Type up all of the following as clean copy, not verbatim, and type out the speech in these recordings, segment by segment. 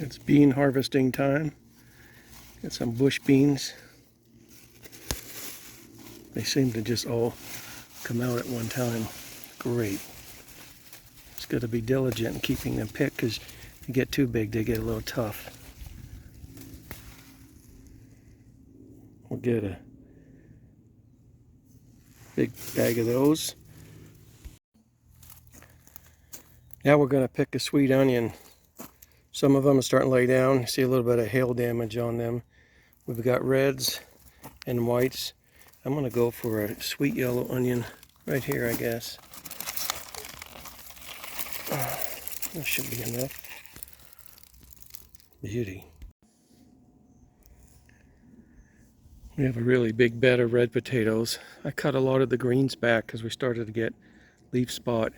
It's bean harvesting time. Got some bush beans. They seem to just all come out at one time. Great. Just got to be diligent in keeping them picked, because if you get too big, they get a little tough. We'll get a big bag of those. Now we're going to pick a sweet onion. Some of them are starting to lay down. You see a little bit of hail damage on them. We've got reds and whites. I'm going to go for a sweet yellow onion right here, I guess. That should be enough. Beauty. We have a really big bed of red potatoes. I cut a lot of the greens back because we started to get leaf spot.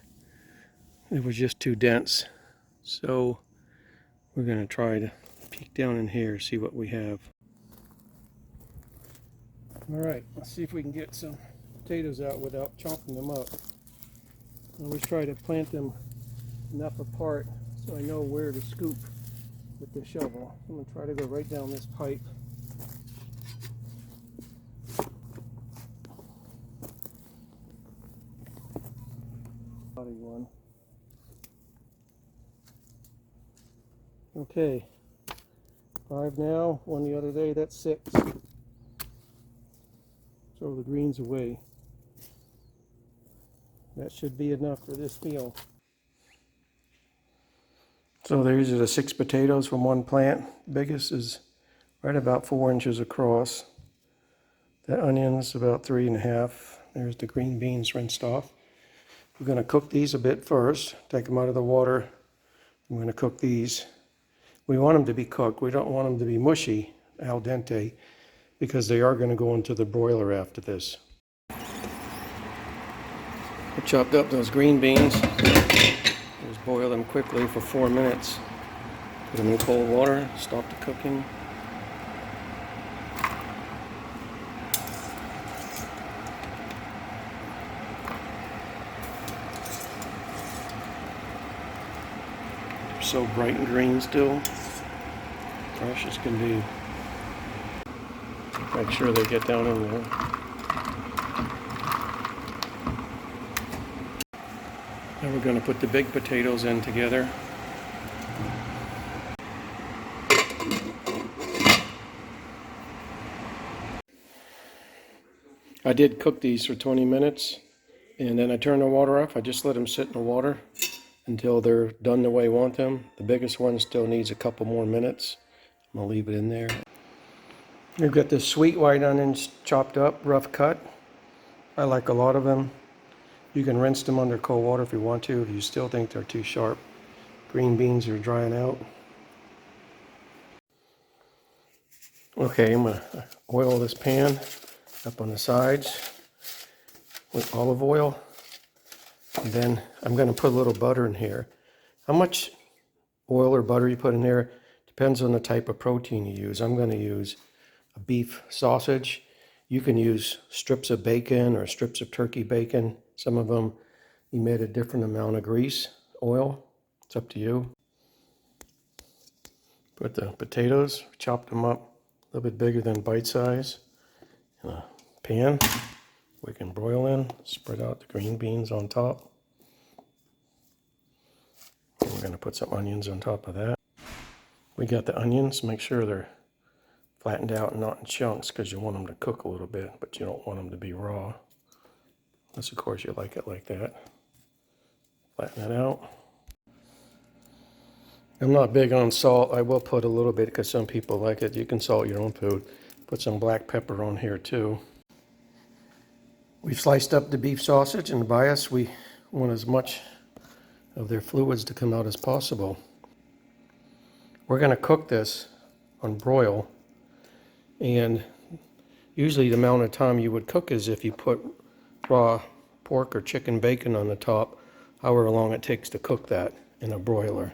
It was just too dense. So we're going to try to peek down in here, see what we have. Alright, let's see if we can get some potatoes out without chopping them up. I always try to plant them enough apart so I know where to scoop with the shovel. I'm going to try to go right down this pipe. One. Okay, 5 now, 1 the other day, that's 6. Throw the greens away. That should be enough for this meal. So these are the 6 potatoes from one plant. Biggest is right about 4 inches across. The onions about 3.5. There's the green beans rinsed off. We're going to cook these a bit first. Take them out of the water. I'm going to cook these. We want them to be cooked. We don't want them to be mushy, al dente, because they are going to go into the broiler after this. I chopped up those green beans. Just boil them quickly for 4 minutes. Put them in cold water. Stop the cooking. So bright and green still, fresh as can be. Make sure they get down in there. Now we're going to put the big potatoes in together. I did cook these for 20 minutes and then I turned the water off. I just let them sit in the water until they're done the way I want them. The biggest one still needs a couple more minutes. I'm going to leave it in there. We've got the sweet white onions chopped up, rough cut. I like a lot of them. You can rinse them under cold water if you want to, if you still think they're too sharp. Green beans are drying out. Okay, I'm going to oil this pan up on the sides with olive oil. And then I'm going to put a little butter in here. How much oil or butter you put in there depends on the type of protein you use. I'm going to use a beef sausage. You can use strips of bacon or strips of turkey bacon. Some of them emit a different amount of grease, oil. It's up to you. Put the potatoes, chop them up a little bit bigger than bite size in a pan. We can broil in, spread out the green beans on top. And we're going to put some onions on top of that. We got the onions, make sure they're flattened out and not in chunks because you want them to cook a little bit, but you don't want them to be raw. Unless, of course, you like it like that. Flatten it out. I'm not big on salt. I will put a little bit because some people like it. You can salt your own food. Put some black pepper on here too. We've sliced up the beef sausage, and by us, we want as much of their fluids to come out as possible. We're going to cook this on broil, and usually the amount of time you would cook is if you put raw pork or chicken bacon on the top, however long it takes to cook that in a broiler.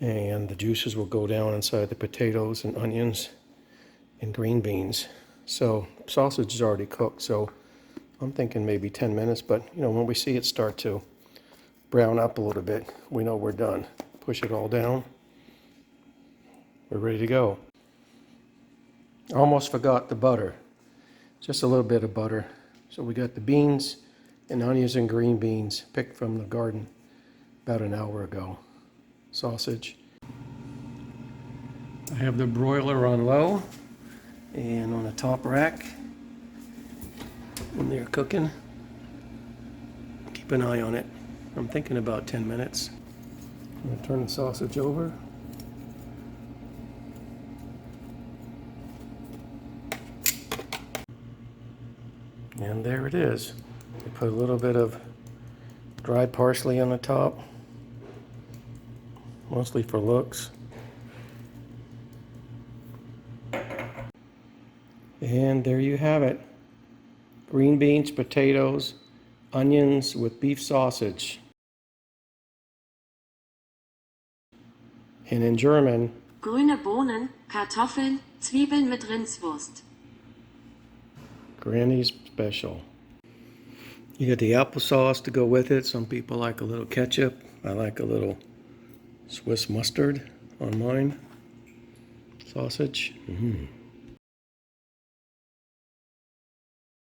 And the juices will go down inside the potatoes and onions and green beans. So sausage is already cooked, so I'm thinking maybe 10 minutes, but you know, when we see it start to brown up a little bit, we know we're done. Push it all down. we're ready to go. Almost forgot the butter. Just a little bit of butter. So we got the beans and onions and green beans picked from the garden about an hour ago. Sausage. I have the broiler on low and on the top rack when they're cooking. Keep an eye on it. I'm thinking about 10 minutes. I'm going to turn the sausage over. And there it is. I put a little bit of dried parsley on the top, mostly for looks. And there you have it. Green beans, potatoes, onions with beef sausage. And in German, Grüne Bohnen, Kartoffeln, Zwiebeln mit Rindswurst. Granny's special. You got the applesauce to go with it. Some people like a little ketchup. I like a little Swiss mustard on mine. Sausage.